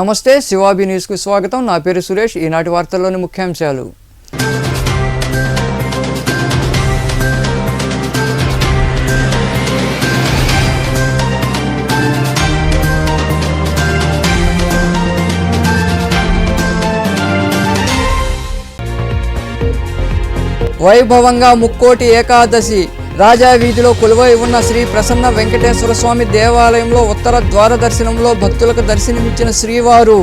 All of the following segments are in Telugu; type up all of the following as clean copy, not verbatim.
నమస్తే శివాబి న్యూస్కు స్వాగతం. నా పేరు సురేష్. ఈనాటి వార్తల్లోని ముఖ్యాంశాలు. వైభవంగా ముక్కోటి ఏకాదశి. రాజా వీధిలో కొలువై ఉన్న శ్రీ ప్రసన్న వెంకటేశ్వర స్వామి దేవాలయంలో ఉత్తర ద్వార దర్శనంలో భక్తులకు దర్శనమిచ్చిన శ్రీవారు.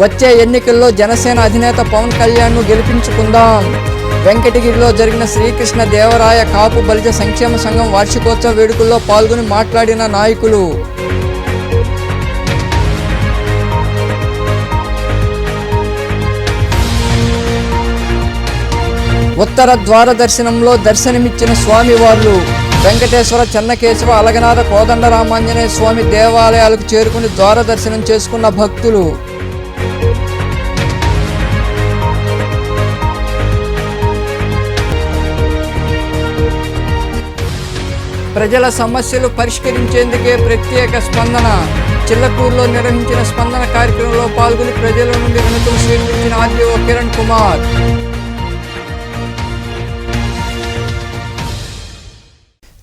వచ్చే ఎన్నికల్లో జనసేన అధినేత పవన్ కళ్యాణ్ను గెలిపించుకుందాం. వెంకటగిరిలో జరిగిన శ్రీకృష్ణ దేవరాయ కాపు బలిజ సంక్షేమ సంఘం వార్షికోత్సవ వేడుకల్లో పాల్గొని మాట్లాడిన నాయకులు. ఉత్తర ద్వార దర్శనంలో దర్శనమిచ్చిన స్వామివార్లు. వెంకటేశ్వర, చెన్నకేశవ, అలగనాథ, కోదండరామాంజనేయ స్వామి దేవాలయాలకు చేరుకుని ద్వార దర్శనం చేసుకున్న భక్తులు. ప్రజల సమస్యలు పరిష్కరించేందుకే ప్రత్యేక స్పందన. చిల్లకూరులో నిర్వహించిన స్పందన కార్యక్రమంలో పాల్గొని ప్రజల నుండి వినతులు స్వీకరించిన ఆర్డీఓ కిరణ్ కుమార్.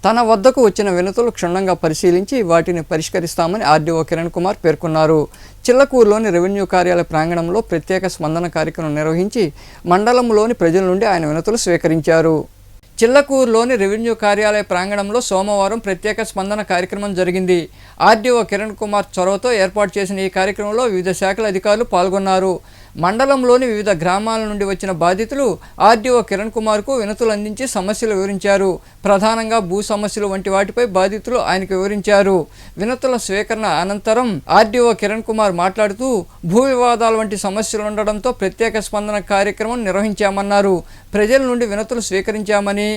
తన వద్దకు వచ్చిన వినతులు క్షుణ్ణంగా పరిశీలించి వాటిని పరిష్కరిస్తామని ఆర్డీఓ కిరణ్ కుమార్ పేర్కొన్నారు. చిల్లకూరులోని రెవెన్యూ కార్యాలయ ప్రాంగణంలో ప్రత్యేక స్పందన కార్యక్రమం నిర్వహించి మండలంలోని ప్రజల నుండి ఆయన వినతులు స్వీకరించారు. చిల్లకూరులోని రెవెన్యూ కార్యాలయ ప్రాంగణంలో సోమవారం ప్రత్యేక స్పందన కార్యక్రమం జరిగింది. ఆర్డీఓ కిరణ్ కుమార్ చొరవతో ఏర్పాటు చేసిన ఈ కార్యక్రమంలో వివిధ శాఖల అధికారులు పాల్గొన్నారు. మండలంలోని వివిధ గ్రామాల నుండి వచ్చిన బాధితులు ఆర్డీఓ కిరణ్ కుమార్కు వినతులు అందించి సమస్యలు వివరించారు. ప్రధానంగా భూ సమస్యలు వంటి వాటిపై బాధితులు ఆయనకు వివరించారు. వినతుల స్వీకరణ అనంతరం ఆర్డీఓ కిరణ్ కుమార్ మాట్లాడుతూ భూ వివాదాల వంటి సమస్యలు ఉండడంతో ప్రత్యేక స్పందన కార్యక్రమం నిర్వహించామన్నారు. ప్రజల నుండి వినతులు స్వీకరించామని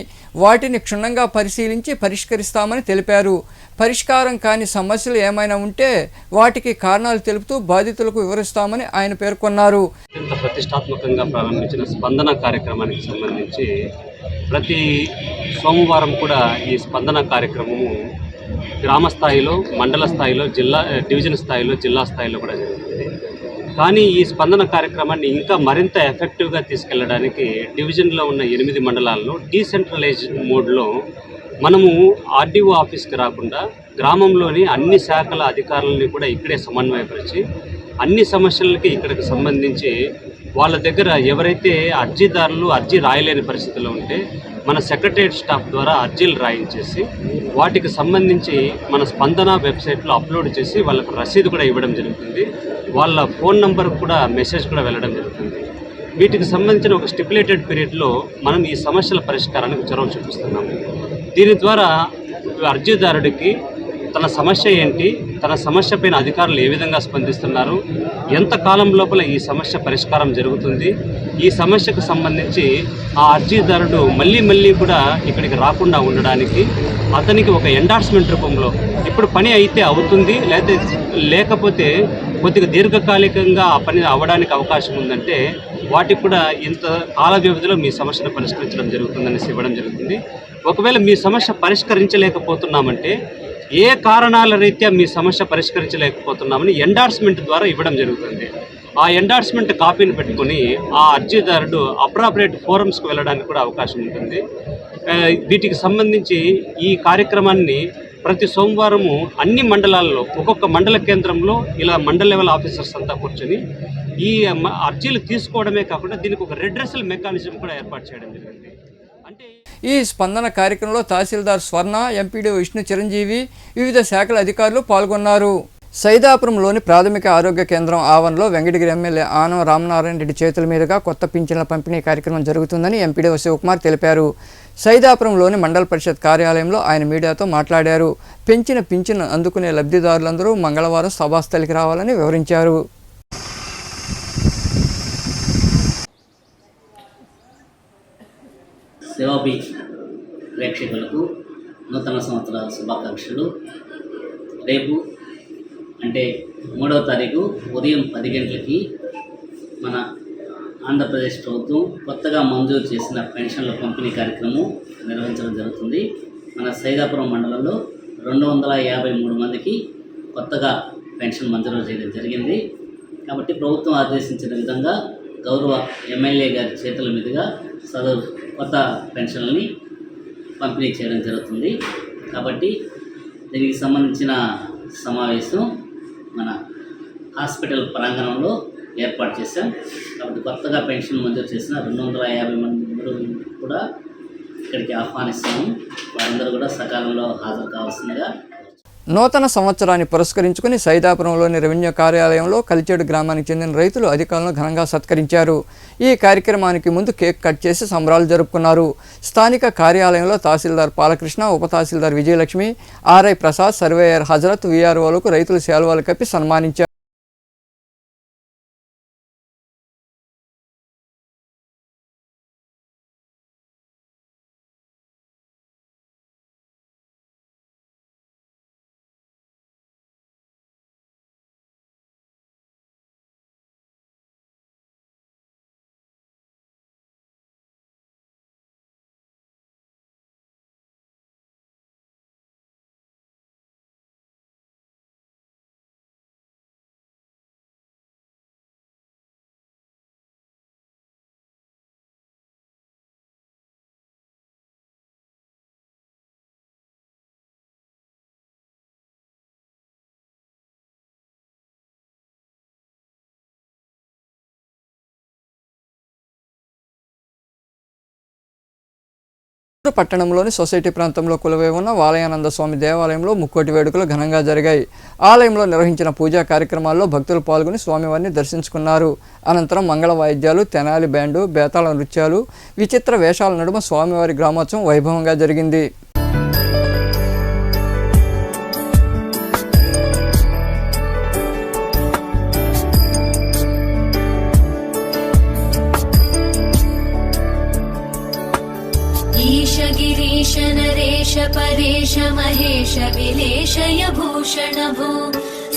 వాటిని క్షుణ్ణంగా పరిశీలించి పరిష్కరిస్తామని తెలిపారు. పరిష్కారం కాని సమస్యలు ఏమైనా ఉంటే వాటికి కారణాలు తెలుపుతూ బాధితులకు వివరిస్తామని ఆయన పేర్కొన్నారు. అత్యంత ప్రతిష్టాత్మకంగా ప్రారంభించిన స్పందన కార్యక్రమానికి సంబంధించి ప్రతి సోమవారం కూడా ఈ స్పందన కార్యక్రమము గ్రామ స్థాయిలో, మండల స్థాయిలో, డివిజన్ స్థాయిలో, జిల్లా స్థాయిలో కూడా జరుగుతుంది. కానీ ఈ స్పందన కార్యక్రమాన్ని ఇంకా మరింత ఎఫెక్టివ్గా తీసుకెళ్లడానికి డివిజన్లో ఉన్న 8 మండలాల్లో డీసెంట్రలైజ్ మోడ్లో మనము ఆర్డీఓ ఆఫీస్కి రాకుండా గ్రామంలోని అన్ని శాఖల అధికారులని కూడా ఇక్కడే సమన్వయపరిచి అన్ని సమస్యలకి ఇక్కడికి సంబంధించి వాళ్ళ దగ్గర ఎవరైతే అర్జీదారులు అర్జీ రాయలేని పరిస్థితిలో ఉంటే మన సెక్రటరియట్ స్టాఫ్ ద్వారా అర్జీలు రాయించేసి వాటికి సంబంధించి మన స్పందన వెబ్సైట్లో అప్లోడ్ చేసి వాళ్ళకు రసీదు కూడా ఇవ్వడం జరుగుతుంది. వాళ్ళ ఫోన్ నంబర్ కూడా మెసేజ్ కూడా వెళ్ళడం జరుగుతుంది. వీటికి సంబంధించిన ఒక స్టిపులేటెడ్ పీరియడ్లో మనం ఈ సమస్యల పరిష్కారానికి చొరవ చూపిస్తున్నాము. దీని ద్వారా అర్జీదారుడికి తన సమస్య ఏంటి, తన సమస్య పైన అధికారులు ఏ విధంగా స్పందిస్తున్నారు, ఎంత కాలం లోపల ఈ సమస్య పరిష్కారం జరుగుతుంది, ఈ సమస్యకు సంబంధించి ఆ అర్జీదారుడు మళ్ళీ కూడా ఇక్కడికి రాకుండా ఉండడానికి అతనికి ఒక ఎండార్స్మెంట్ రూపంలో ఇప్పుడు పని అయితే అవుతుంది, లేకపోతే కొద్దిగా దీర్ఘకాలికంగా ఆ పని అవ్వడానికి అవకాశం ఉందంటే వాటికి కూడా ఇంత కాల వ్యవధిలో మీ సమస్యను పరిష్కరించడం జరుగుతుందనేసి ఇవ్వడం జరుగుతుంది. ఒకవేళ మీ సమస్య పరిష్కరించలేకపోతున్నామంటే ఏ కారణాల రీత్యా మీ సమస్య పరిష్కరించలేకపోతున్నామని ఎండార్స్మెంట్ ద్వారా ఇవ్వడం జరుగుతుంది. ఆ ఎండార్స్మెంట్ కాపీని పెట్టుకొని ఆ అర్జీదారుడు అప్రాపరేట్ ఫోరమ్స్కి వెళ్ళడానికి కూడా అవకాశం ఉంటుంది. వీటికి సంబంధించి ఈ కార్యక్రమాన్ని ప్రతి సోమవారము అన్ని మండలాల్లో ఒక్కొక్క మండల కేంద్రంలో ఇలా మండల లెవెల్ ఆఫీసర్స్ అంతా కూర్చొని ఈ అర్జీలు తీసుకోవడమే కాకుండా దీనికి ఒక రెడ్రెసల్ మెకానిజం కూడా ఏర్పాటు చేయడం జరిగింది. ఈ స్పందన కార్యక్రమంలో తహసీల్దార్ స్వర్ణ, ఎంపీడీ విష్ణు చిరంజీవి, వివిధ శాఖల అధికారులు పాల్గొన్నారు. సైదాపురంలోని ప్రాథమిక ఆరోగ్య కేంద్రం ఆవరణలో వెంకటగిరి ఎమ్మెల్యే ఆనం రామనారాయణ రెడ్డి చేతుల మీదుగా కొత్త పింఛన్ల పంపిణీ కార్యక్రమం జరుగుతుందని ఎంపీడీ శివకుమార్ తెలిపారు. సైదాపురంలోని మండల పరిషత్ కార్యాలయంలో ఆయన మీడియాతో మాట్లాడారు. పెంచిన పింఛను అందుకునే లబ్ధిదారులందరూ మంగళవారం సభాస్థలికి రావాలని వివరించారు. శివాబి ప్రేక్షకులకు నూతన సంవత్సర శుభాకాంక్షలు. రేపు అంటే 3వ తారీఖు ఉదయం 10 గంటలకి మన ఆంధ్రప్రదేశ్ ప్రభుత్వం కొత్తగా మంజూరు చేసిన పెన్షన్ల పంపిణీ కార్యక్రమం నిర్వహించడం జరుగుతుంది. మన సైదాపురం మండలంలో 253 మందికి కొత్తగా పెన్షన్ మంజూరు చేయడం జరిగింది. కాబట్టి ప్రభుత్వం ఆదేశించిన విధంగా గౌరవ ఎమ్మెల్యే గారి చేతుల మీదుగా సదరు కొత్త పెన్షన్లని పంపిణీ చేయడం జరుగుతుంది. కాబట్టి దీనికి సంబంధించిన సమావేశం మన హాస్పిటల్ ప్రాంగణంలో ఏర్పాటు చేశాం. కాబట్టి కొత్తగా పెన్షన్ మంజూరు చేసిన 250 మంది కూడా ఇక్కడికి ఆహ్వానిస్తాము. వారందరూ కూడా సకాలంలో హాజరు కావాల్సిందిగా. నూతన సంవత్సరాన్ని పురస్కరించుకుని సైదాపురంలోని రెవెన్యూ కార్యాలయంలో కలిచేడు గ్రామానికి చెందిన రైతులు అధికారులను ఘనంగా సత్కరించారు. ఈ కార్యక్రమానికి ముందు కేక్ కట్ చేసి సంబరాలు జరుపుకున్నారు. స్థానిక కార్యాలయంలో తహసీల్దార్ బాలకృష్ణ, ఉప తహసీల్దార్ విజయలక్ష్మి, ఆర్ఐ ప్రసాద్, సర్వేయర్ హజరత్, వీఆర్ఓలకు రైతులు శాలువాలు కప్పి సన్మానించారు. పట్టణంలోని సొసైటీ ప్రాంతంలో కొలువై ఉన్న వాలయానంద స్వామి దేవాలయంలో ముక్కోటి వేడుకలు ఘనంగా జరిగాయి. ఆలయంలో నిర్వహించిన పూజా కార్యక్రమాల్లో భక్తులు పాల్గొని స్వామివారిని దర్శించుకున్నారు. అనంతరం మంగళ వాయిద్యాలు, తెనాలి బ్యాండు, బేతాళ నృత్యాలు, విచిత్ర వేషాల నడుమ స్వామివారి గ్రామోత్సవం వైభవంగా జరిగింది. नरेश परेश महेश विलेशय भूषण भो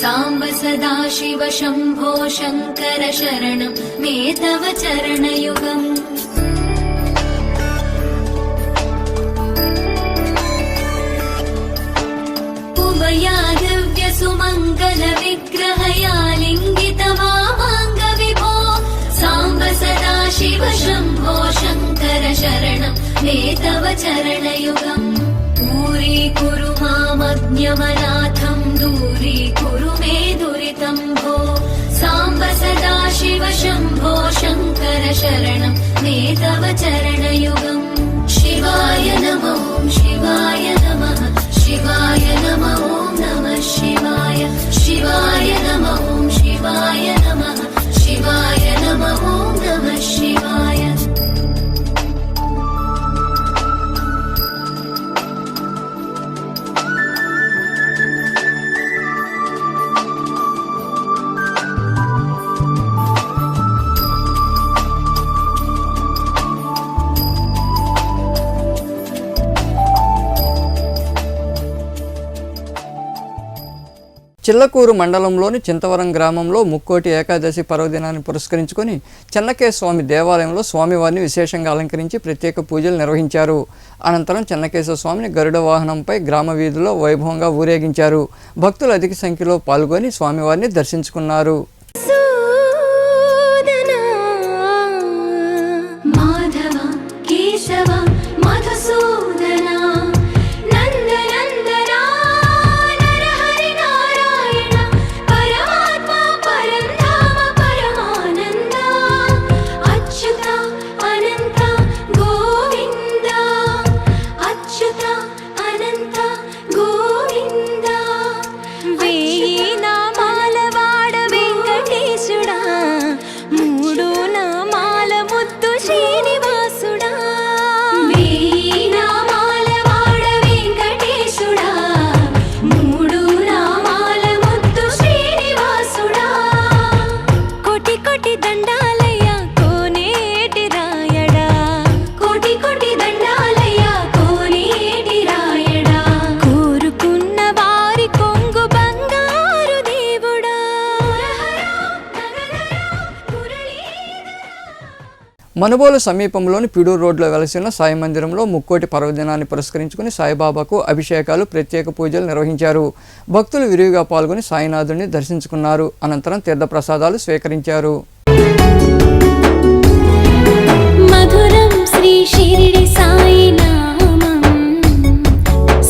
सांब सदा शिव शंभो शंकर शरणं मे तव चरणयुगम् उमया दिव्य सुमंगल विग्रहया लिंगित वामांग विभो सांब सदा शिव शंभो शंकर शरणं मे तव चरणयुगम् दूरीकुरु मामज्ञमनाथं दूरीकुरु मे दुरितं भो सांब सदा शिव शंभो शंकर शरणं मे तव चरणयुगम् शिवाय नमो शिवाय नमः शिवाय नमो नमः शिवाय शिवाय नमो शिवाय नमः शिवाय नमो नमः शिवाय చిల్లకూరు మండలంలోని చింతవరం గ్రామంలో ముక్కోటి ఏకాదశి పర్వదినాన్ని పురస్కరించుకొని చెన్నకేశవ స్వామి దేవాలయంలో స్వామివారిని విశేషంగా అలంకరించి ప్రత్యేక పూజలు నిర్వహించారు. అనంతరం చెన్నకేశవ స్వామిని గరుడ వాహనంపై గ్రామ వీధుల్లో వైభవంగా ఊరేగించారు. భక్తులు అధిక సంఖ్యలో పాల్గొని స్వామివారిని దర్శించుకున్నారు. నామాల వాడ వెంకటేశ మనుబోలు సమీపంలోని పిడూరు రోడ్లో వెలసిన సాయి మందిరంలో ముక్కోటి పర్వదినాన్ని పురస్కరించుకుని సాయిబాబాకు అభిషేకాలు, ప్రత్యేక పూజలు నిర్వహించారు. భక్తులు విరివిగా పాల్గొని సాయినాథుడిని దర్శించుకున్నారు. అనంతరం తీర్థప్రసాదాలు స్వీకరించారు. మధురం శ్రీ షిరిడి సాయి నామం,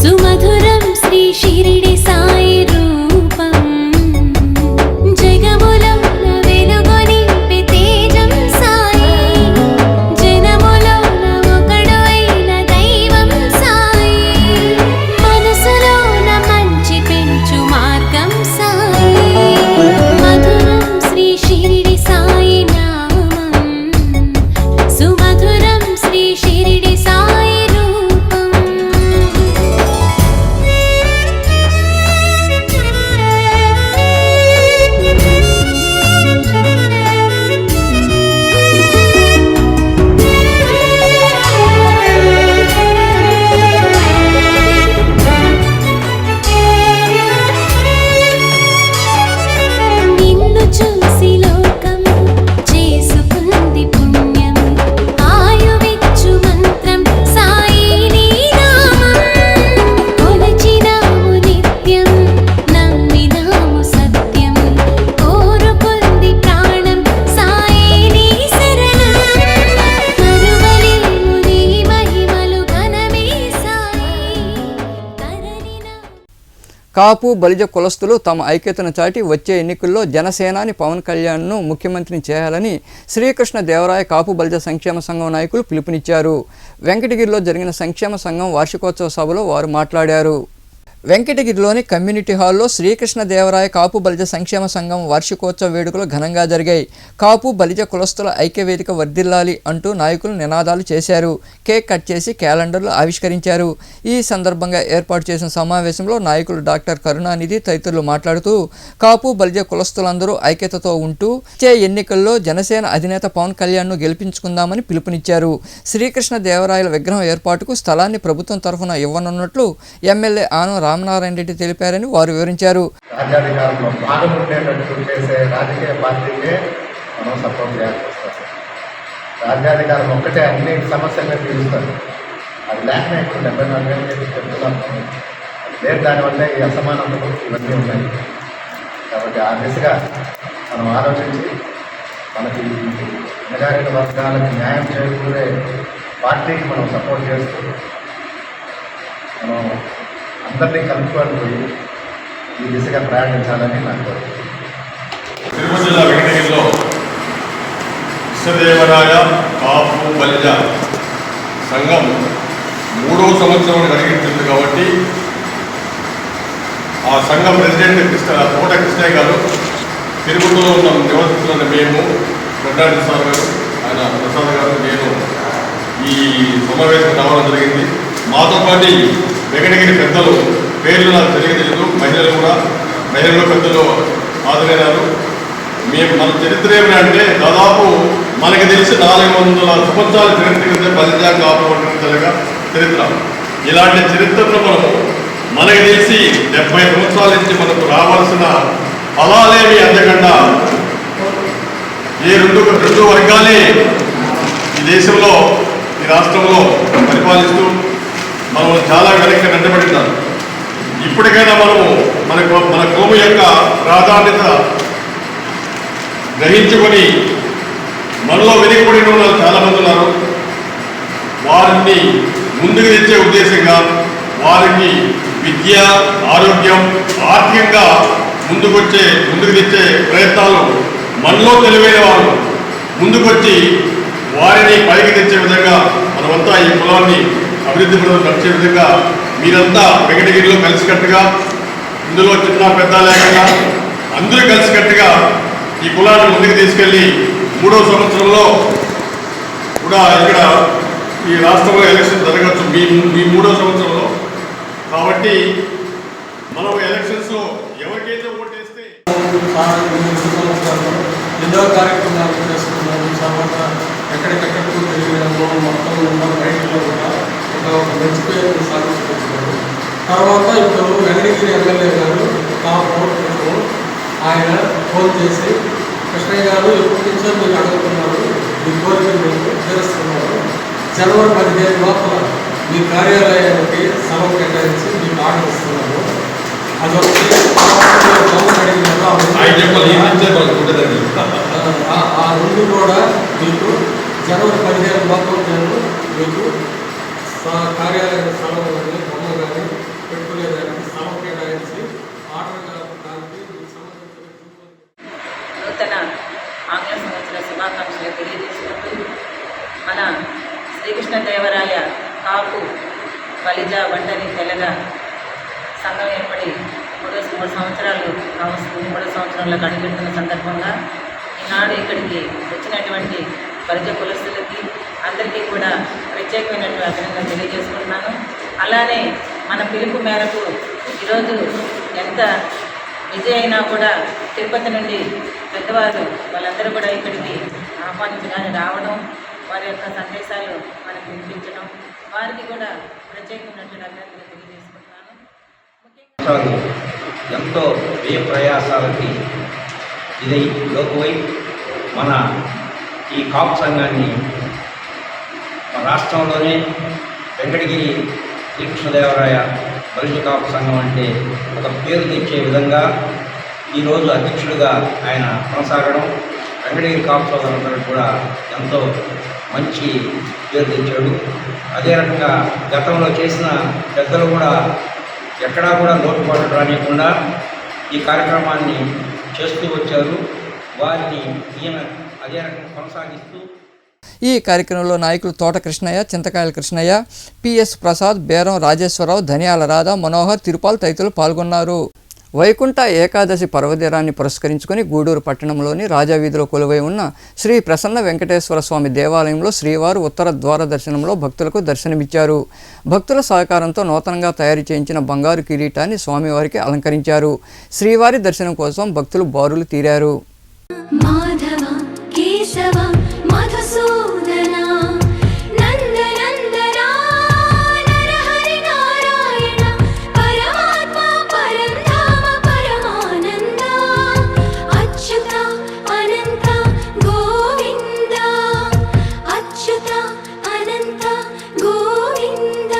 సుమధురం శ్రీ షిరిడి సాయి రూపం, జగములో వెలుగొని తేజం సాయి, జనములో ఒకడు అయిన దైవం సాయి, మనసులో మంచి పెంచు మార్గం సాయి, మధురం శ్రీ షిరిడి సాయి నామం, సుమధురం శ్రీ షిరిడి సాయి రూపం. నిన్ను చూసి లోకం చేసుకుంది పుణ్యం, ఆయువిచ్చు మంత్రం సాయి నీ నామం, కొలచినాము నిత్యం నమ్మినాము సత్యం, కోరుకుంది ప్రాణం సాయి నీ శరణం, మరువలేము నీ మహిమలు ఘనమే సాయి, తరలిన కాపు బలిజ కులస్తులు తమ ఐక్యతను చాటి వచ్చే ఎన్నికల్లో జనసేనాని పవన్ కళ్యాణ్ను ముఖ్యమంత్రిని చేయాలని శ్రీకృష్ణ దేవరాయ కాపు బలిజ సంక్షేమ సంఘం నాయకులు పిలుపునిచ్చారు. వెంకటగిరిలో జరిగిన సంక్షేమ సంఘం వార్షికోత్సవ సభలో వారు మాట్లాడారు. వెంకటగిరిలోని కమ్యూనిటీ హాల్లో శ్రీకృష్ణ దేవరాయ కాపు బలిజ సంక్షేమ సంఘం వార్షికోత్సవ వేడుకలు ఘనంగా జరిగాయి. కాపు బలిజ కులస్తుల ఐక్యవేదిక వర్ధిల్లాలి అంటూ నాయకులు నినాదాలు చేశారు. కేక్ కట్ చేసి క్యాలెండర్లు ఆవిష్కరించారు. ఈ సందర్భంగా ఏర్పాటు చేసిన సమావేశంలో నాయకులు డాక్టర్ కరుణానిధి తదితరులు మాట్లాడుతూ కాపు బలిజ కులస్తులందరూ ఐక్యతతో ఉంటూ వచ్చే ఎన్నికల్లో జనసేన అధినేత పవన్ కళ్యాణ్ను గెలిపించుకుందామని పిలుపునిచ్చారు. శ్రీకృష్ణ దేవరాయల విగ్రహం ఏర్పాటుకు స్థలాన్ని ప్రభుత్వం తరఫున ఇవ్వనున్నట్లు ఎమ్మెల్యే ఆనం రామనారాయణ రెడ్డి తెలిపారని వారు వివరించారు. రాజ్యాధికారంలో భాగం ఉండేటట్టు చేసే రాజకీయ పార్టీకే మనం సపోర్ట్ చేయాల్సి వస్తుంది. రాజ్యాధికారం ఒక్కటే అన్ని సమస్యలను తీరుస్తుంది. అది లేకనే ఇప్పుడు 74 ఏళ్ళు చెప్తున్నాము. అది లేదు, దానివల్లే ఈ అసమానతలు ఇవన్నీ ఉన్నాయి. కాబట్టి ఆ దిశగా మనం ఆలోచించి మనకి అణగారిన వర్గాలకు న్యాయం చేకూరే పార్టీకి మనం సపోర్ట్ చేస్తూ మనం అందరినీ కలుపుకొని పోయి ఈ దిశగా ప్రయాణించాలని నాకు కోరిక. తిరుపతి జిల్లా వెంకటగిరిలో కృష్ణదేవరాయ కాపు బలిజ సంఘం 3వ సంవత్సరం అడిగింది కాబట్టి ఆ సంఘం ప్రెసిడెంట్ కోట కృష్ణయ్య గారు, తిరుపతిలో ఉన్న నివసిస్తున్న మేము, కొట్టాడి సార్ గారు, ఆయన ప్రసాద్ గారు, నేను ఈ సమావేశం రావడం జరిగింది. మాతో పాటు వెంకటగిరి పెద్దలు పేర్లు నాకు తెలియదు, మహిళలు పెద్దలు హాజరైనారు. మేము మన చరిత్ర ఏమిటంటే దాదాపు మనకి తెలిసి 400 సంవత్సరాల చరిత్ర బలిజ కాపు చరిత్ర. ఇలాంటి చరిత్రను మనకి తెలిసి 70 సంవత్సరాల నుంచి మనకు రావాల్సిన ఫలాలేమి అందకుండా ఈ రెండు వర్గాలే ఈ దేశంలో, ఈ రాష్ట్రంలో పరిపాలిస్తూ మనం చాలా వెనక్కి వెంటబడినారు. ఇప్పటికైనా మన కోము యొక్క ప్రాధాన్యత గ్రహించుకొని మనలో వెనుకబడిన వాళ్ళు చాలామంది ఉన్నారు. వారిని ముందుకు తెచ్చే ఉద్దేశంగా వారికి విద్య, ఆరోగ్యం, ఆర్థికంగా ముందుకు తెచ్చే ప్రయత్నాలు మనలో తెలివైన వారు ముందుకొచ్చి వారిని పైకి తెచ్చే విధంగా మనమంతా ఈ కులాన్ని అభివృద్ధి నడిచే విధంగా మీరంతా వెంకటగిరిలో కలిసికట్టుగా, ఇందులో చిన్న పెద్ద లేకుండా అందరూ కలిసికట్టుగా ఈ కులాన్ని ముందుకు తీసుకెళ్ళి 3వ సంవత్సరంలో కూడా ఇక్కడ ఈ రాష్ట్రంలో ఎలక్షన్ జరగచ్చు మీ 3వ సంవత్సరంలో. కాబట్టి మనం ఎలక్షన్స్లో ఎవరికైతే ఓటేస్తే ఎన్నో కార్యక్రమాలు చేసుకున్నాము. తర్వాత ఎక్కడికెక్కడికి తిరిగినాము, మొత్తం ఉన్న బయటలో కూడా ఒక మంచి పేరు సాధించుకుంటున్నాము. తర్వాత ఇప్పుడు వెంకటగిరి ఎమ్మెల్యే గారు ఆయన ఫోన్ చేసి, కృష్ణయ్య గారు ఎప్పటి నుంచో మీరు అడుగుతున్నారు, మీ కోరిక చేస్తున్నారు. జనవరి 15 లోపల మీ కార్యాలయానికి స్థలం కేటాయించి మీకు ఆర్డర్ ఇస్తున్నారు. అదొకటి ఆ రెండు కూడా మీకు జనవరి 15 లోపల నేను మీకు కార్యాలయ స్థలం కానీ బొమ్మ కానీ పెట్టుకునేదానికి స్థలం కేటాయించి ఆర్డర్ దానికి నూతన ఆంగ్ల సంవత్సర శుభాకాంక్షలు తెలియజేసుకుంటూ మన శ్రీకృష్ణదేవరాయ కాపు బలిజ వంటని తెలగ సంఘం ఏర్పడి 3 సంవత్సరాలు కావస్తుంది. 3 సంవత్సరాల్లో అడుగుపెడుతున్న సందర్భంగా ఈనాడు ఇక్కడికి వచ్చినటువంటి బలిజ కులస్తులకి అందరికీ కూడా ప్రత్యేకమైనటువంటి అభినందనలు తెలియజేసుకుంటున్నాను. అలానే మన పిలుపు మేరకు ఈరోజు ఎంత విజయ్ అయినా కూడా తిరుపతి నుండి పెద్దవారు వాళ్ళందరూ కూడా ఇక్కడికి ఆహ్వానించడానికి రావడం, వారి యొక్క సందేశాలు మనకు వినిపించడం, వారికి కూడా ప్రత్యేకమైనటువంటి అభినందనలు తెలియజేసుకుంటున్నాను. ఎంతో వ్యయ ప్రయాసాలకి ఇదై లోకువై మన ఈ కాపు సంఘాన్ని మన రాష్ట్రంలోనే వెంకటగిరి శ్రీకృష్ణదేవరాయ బలిజ కాపు సంఘం అంటే ఒక పేరు తెచ్చే విధంగా ఈరోజు అధ్యక్షుడిగా ఆయన కొనసాగడం వెంకటగిరి కాపు సోదరులందరూ కూడా ఎంతో మంచి పేరు తెచ్చాడు. అదే రకంగా గతంలో చేసిన పెద్దలు కూడా ఎక్కడా కూడా లోటుపాటు రానియకుండా ఈ కార్యక్రమాన్ని చేస్తూ వచ్చారు. వారిని ఈయన అదే రకంగా కొనసాగిస్తూ ఈ కార్యక్రమంలో నాయకులు తోట కృష్ణయ్య, చింతకాయల కృష్ణయ్య, పిఎస్ ప్రసాద్, బేరం రాజేశ్వరరావు, ధనియాల రాధ, మనోహర్, తిరుపాల్ తదితరులు పాల్గొన్నారు. వైకుంఠ ఏకాదశి పర్వదినాన్ని పురస్కరించుకుని గూడూరు పట్టణంలోని రాజావీధిలో కొలువై ఉన్న శ్రీ ప్రసన్న వెంకటేశ్వర స్వామి దేవాలయంలో శ్రీవారు ఉత్తర ద్వార దర్శనంలో భక్తులకు దర్శనమిచ్చారు. భక్తుల సహకారంతో నూతనంగా తయారు చేయించిన బంగారు కిరీటాన్ని స్వామివారికి అలంకరించారు. శ్రీవారి దర్శనం కోసం భక్తులు బారులు తీరారు. మాధవ కేశవ మధుసూదన నందనందన నరహరి నారాయణ పరమాత్మ పరంధామ పరమానంద అచ్యుత అనంత గోవింద అచ్యుత అనంత గోవింద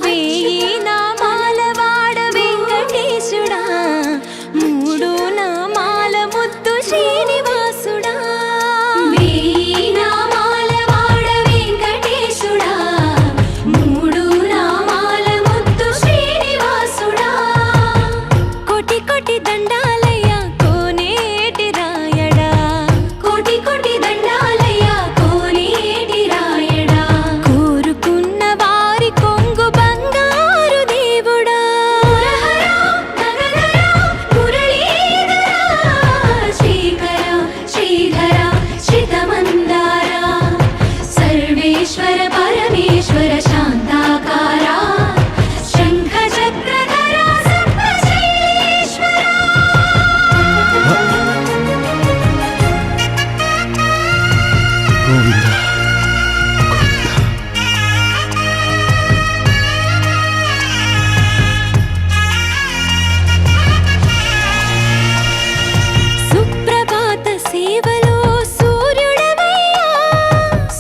వేయి నామాల వాడ వెంకటేశుడా మూడు నామాల ముద్దు శ్రీనివాసుడా వేయి నామాల వాడ వెంకటేశుడా మూడు నామాల ముద్దు శ్రీనివాసుడా కోటి కోటి దండాలయ్య కోనేటి రాయడా కోటి కోటి దండాలయ్య కోనేటి రాయడా కోరుకున్న వారి కొంగు బంగారు దేవుడా శ్రీకర శ్రీధర శ్రితమందార సర్వేశ్వర పరమేశ్వర శాంతాకార శంఖ చక్రధర సర్వశైలేశ్వర సుప్రభాత సేవలో సూర్యుడవయ్యా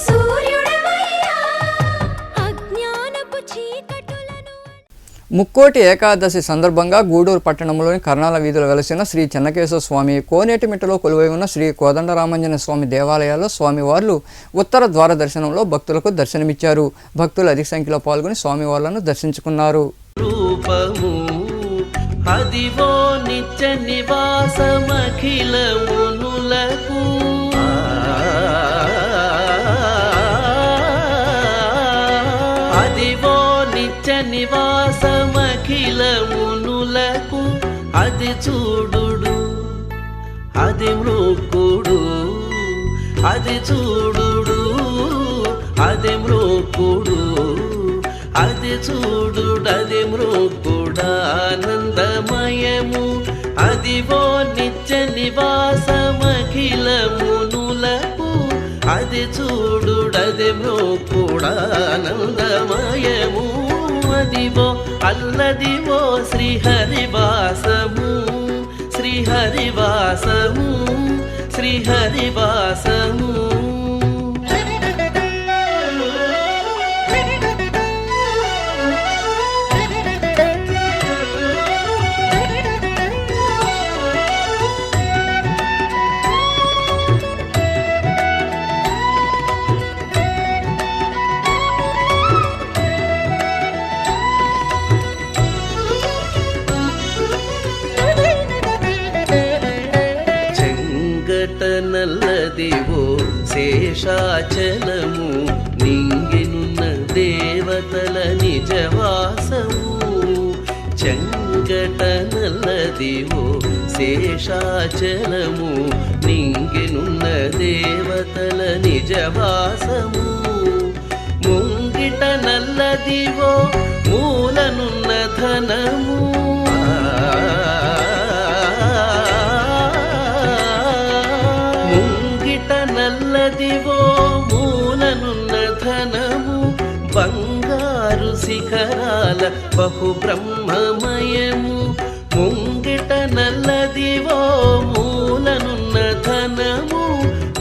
సూర్యుడవయ్యా అజ్ఞానపు చీకటులను ముక్కోటి ఏకాదశి సందర్భంగా గూడూరు పట్టణంలోని కర్ణాల వీధిలో వెలసిన శ్రీ చెన్నకేశవ స్వామి, కోనేటిమిట్టలో కొలువై ఉన్న శ్రీ కోదండరామంజన స్వామి దేవాలయాల్లో స్వామివార్లు ఉత్తర ద్వార దర్శనంలో భక్తులకు దర్శనమిచ్చారు. భక్తులు అధిక సంఖ్యలో పాల్గొని స్వామివార్లను దర్శించుకున్నారు. రూపము అదివో నిత్య నివాసమఖిల మునులకు అదివో నిత్య నివాసమఖిల మునులకు అది చూడుడు అది మృక్కుడు అది చూడుడు అది మృక్కుడు అది చూడుడది మృక్కుడానందమయము అదివో నిత్య నివాసమఖిల మునులకు అది చూడుడది మృక్కుడానందమయము అదివో అల్లదివో శ్రీహరివాసము శ్రీహరివాసము శ్రీహరివాసము శేషాచలము నింగినున్న దేవతల నిజవాసము చెంగట నల్లదివో శేషాచలము నింగినున్న దేవతల నిజవాసము ముంగిట నల్లదివో మూలనున్న ధనము ముంగిట నల్లదివో మూలనున్న ధనము బంగారు శిఖరాల బహు బ్రహ్మమయము ముంగిట నల్లదివో మూలనున్న ధనము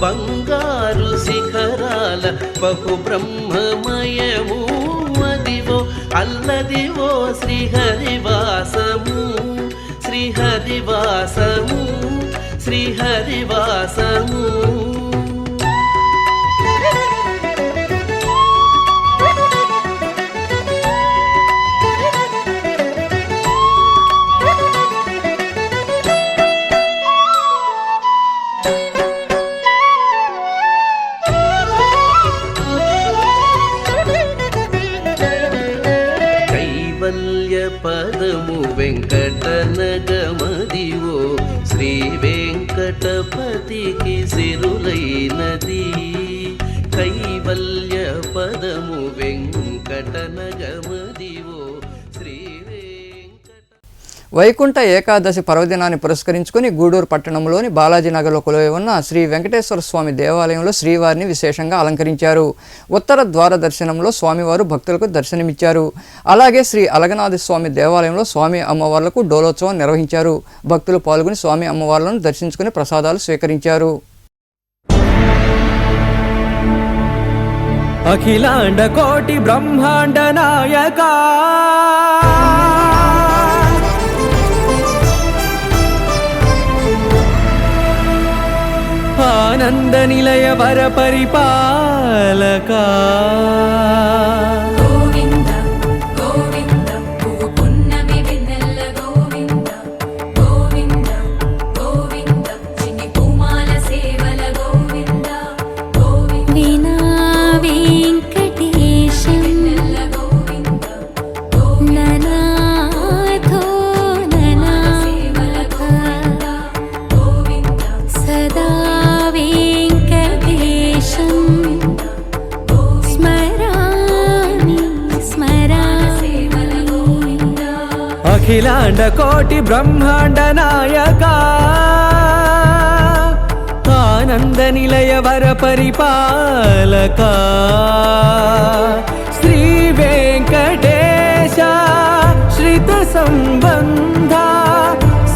బంగారు శిఖరాల బహు బ్రహ్మమయము అదివో అల్లదివో శ్రీహరివాసము శ్రీహరివాసము శ్రీహరివాసము పదము వెంకటనగమదివో శ్రీ వెంకటపతికి సిరులైనది కైవల్య పదము వెంకటనగమదివో శ్రీ వైకుంఠ ఏకాదశి పర్వదినాన్ని పురస్కరించుకుని గూడూరు పట్టణంలోని బాలాజీనగర్లో కొలువై ఉన్న శ్రీ వెంకటేశ్వర స్వామి దేవాలయంలో శ్రీవారిని విశేషంగా అలంకరించారు. ఉత్తర ద్వార దర్శనంలో స్వామివారు భక్తులకు దర్శనమిచ్చారు. అలాగే శ్రీ అలగనాథ స్వామి దేవాలయంలో స్వామి అమ్మవార్లకు డోలోత్సవం నిర్వహించారు. భక్తులు పాల్గొని స్వామి అమ్మవార్లను దర్శించుకుని ప్రసాదాలు స్వీకరించారు. అఖిలాండ కోటి బ్రహ్మాండ నాయకా ఆనంద నిలయ వర పరిపాలకా గోవింద గోవింద పువ్వు పున్నమి వెన్నెల గోవింద గోవింద గోవింద చిన్ని పూమాల సేవల గోవింద గోవింద వీణా వెంకటేశం వెన్నెల గోవింద ననాథో ననా సేవల గోవింద గోవింద సదా అఖిలాండ కోటి బ్రహ్మాండ నాయకా ఆనంద నిలయ వర పరిపాలకా శ్రీ వెంకటేశ శ్రిత సంబంధ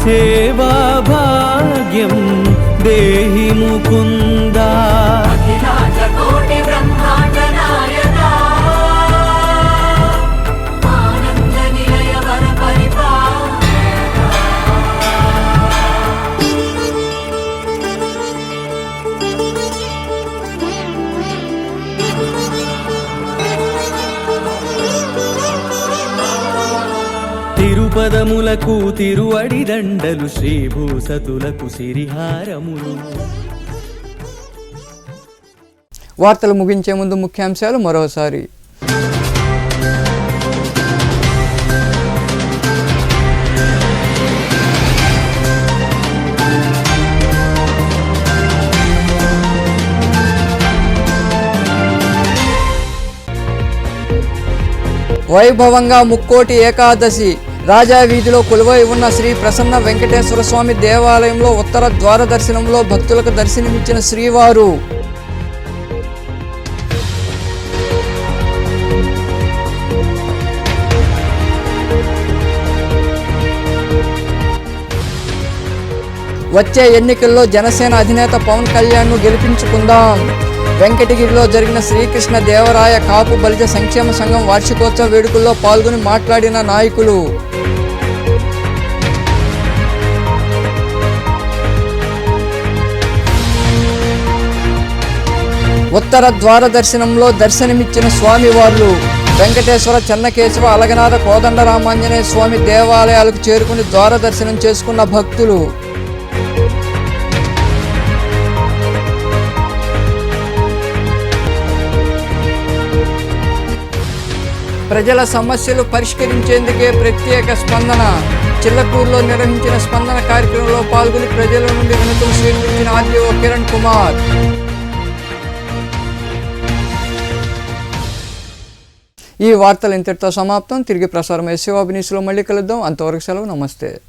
సేవా భాగ్యం దేహి ముకుందా అఖిలాండ కోటి బ్రహ్మాండ నాయకా ఆనంద నిలయ వర తిరుపదములకు తిరువడి దండలు శ్రీభూసతులకు సిరిహారములు. వార్తలు ముగించే ముందు ముఖ్యాంశాలు మరోసారి. వైభవంగా ముక్కోటి ఏకాదశి రాజా వీధిలో కొలువై ఉన్న శ్రీ ప్రసన్న వెంకటేశ్వర స్వామి దేవాలయంలో ఉత్తర ద్వార దర్శనంలో భక్తులకు దర్శనమిచ్చిన శ్రీవారు. వచ్చే ఎన్నికల్లో జనసేన అధినేత పవన్ కళ్యాణ్ను గెలిపించుకుందాం. వెంకటగిరిలో జరిగిన శ్రీకృష్ణ దేవరాయ కాపు బలిజ సంక్షేమ సంఘం వార్షికోత్సవ వేడుకల్లో పాల్గొని మాట్లాడిన నాయకులు. ఉత్తర ద్వార దర్శనంలో దర్శనమిచ్చిన స్వామివార్లు. వెంకటేశ్వర, చెన్నకేశవ, అలగనాథ, కోదండరామాంజనేయ స్వామి దేవాలయాలకు చేరుకుని ద్వార దర్శనం చేసుకున్న భక్తులు. ప్రజల సమస్యలు పరిష్కరించేందుకే ప్రత్యేక స్పందన. చిల్లకూరులో నిర్వహించిన స్పందన కార్యక్రమంలో పాల్గొని ప్రజల నుండి వినతులు స్వీకరించిన ఆర్డీఓ కిరణ్ కుమార్. ఈ వార్తలు ఇంతటితో సమాప్తం. తిరిగి ప్రసారం శివాబి న్యూస్లో మళ్ళీ కలుద్దాం. అంతవరకు సెలవు. నమస్తే.